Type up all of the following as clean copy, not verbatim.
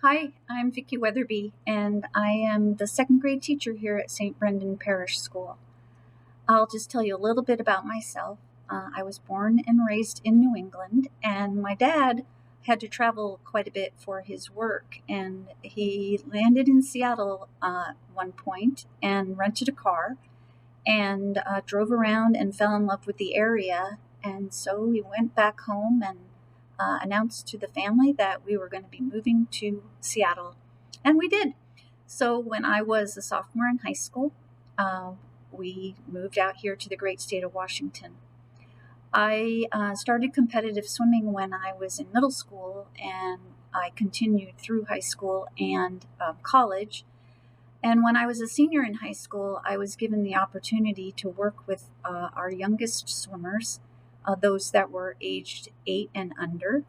Hi, I'm Vicki Weatherbie, and I am the second grade teacher here at St. Brendan Parish School. I'll just tell you a little bit about myself. I was born and raised in New England, and my dad had to travel quite a bit for his work, and he landed in Seattle at one point and rented a car and drove around and fell in love with the area. And so we went back home and announced to the family that we were going to be moving to Seattle. And we did. So when I was a sophomore in high school, uh, we moved out here to the great state of Washington. I started competitive swimming when I was in middle school, and I continued through high school and college. And when I was a senior in high school, I was given the opportunity to work with our youngest swimmers, those that were aged 8 and under.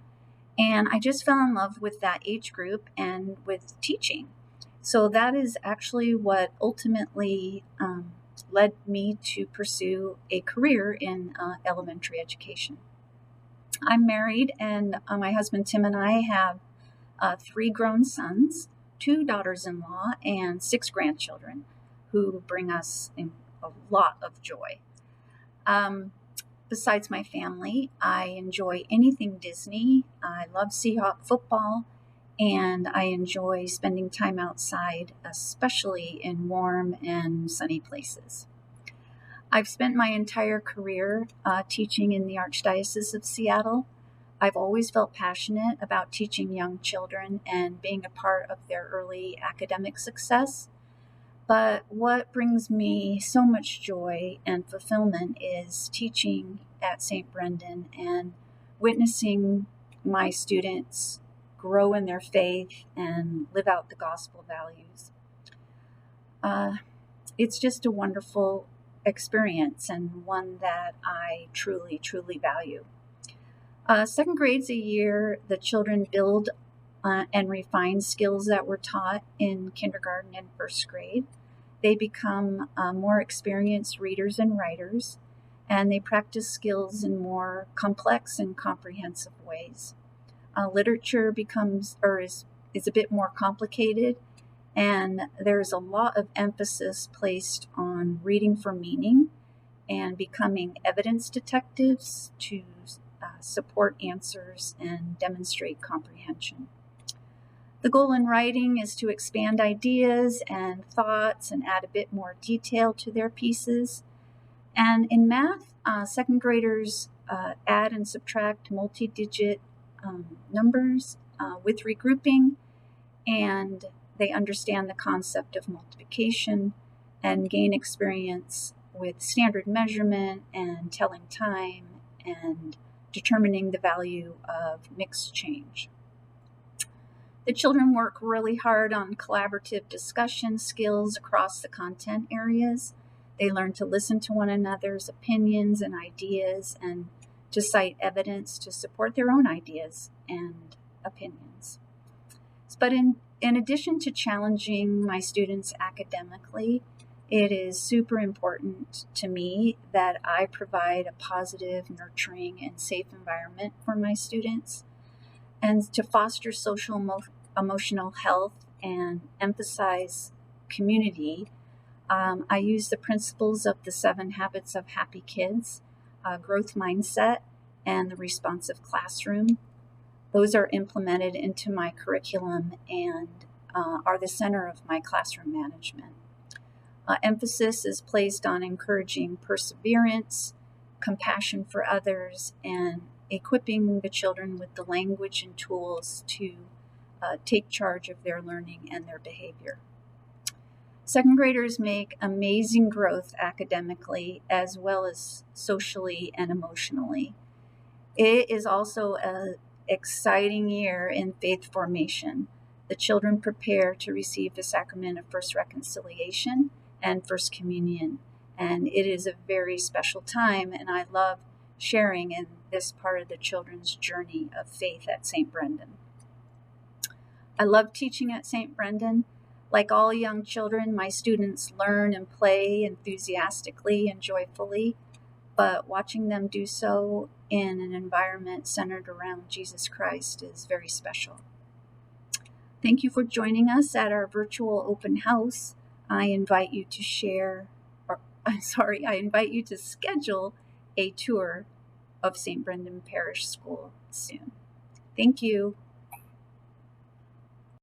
And I just fell in love with that age group and with teaching. So that is actually what ultimately led me to pursue a career in elementary education. I'm married, and my husband Tim and I have 3 grown sons, 2 daughters-in-law, and 6 grandchildren who bring us in a lot of joy. Um, Besides my family, I enjoy anything Disney. I love Seahawk football, and I enjoy spending time outside, especially in warm and sunny places. I've spent my entire career teaching in the Archdiocese of Seattle. I've always felt passionate about teaching young children and being a part of their early academic success. But what brings me so much joy and fulfillment is teaching at St. Brendan and witnessing my students grow in their faith and live out the gospel values. It's just a wonderful experience and one that I truly, truly value. Second grade's a year the children build and refine skills that were taught in kindergarten and first grade. They become more experienced readers and writers, and they practice skills in more complex and comprehensive ways. Literature is a bit more complicated, and there's a lot of emphasis placed on reading for meaning and becoming evidence detectives to support answers and demonstrate comprehension. The goal in writing is to expand ideas and thoughts and add a bit more detail to their pieces. And in math, second graders add and subtract multi-digit numbers with regrouping, and they understand the concept of multiplication and gain experience with standard measurement and telling time and determining the value of mixed change. The children work really hard on collaborative discussion skills across the content areas. They learn to listen to one another's opinions and ideas and to cite evidence to support their own ideas and opinions. But in addition to challenging my students academically, it is super important to me that I provide a positive, nurturing, and safe environment for my students. And to foster social emotional health and emphasize community, I use the principles of the 7 Habits of Happy Kids, growth mindset, and the responsive classroom. Those are implemented into my curriculum and are the center of my classroom management. Emphasis is placed on encouraging perseverance, compassion for others, and equipping the children with the language and tools to take charge of their learning and their behavior. Second graders make amazing growth academically as well as socially and emotionally. It is also an exciting year in faith formation. The children prepare to receive the sacrament of First Reconciliation and First Communion, and it is a very special time, and I love sharing in this part of the children's journey of faith at St. Brendan. I love teaching at St. Brendan. Like all young children, my students learn and play enthusiastically and joyfully, but watching them do so in an environment centered around Jesus Christ is very special. Thank you for joining us at our virtual open house. I invite you to I invite you to schedule a tour of St. Brendan Parish School soon. Thank you.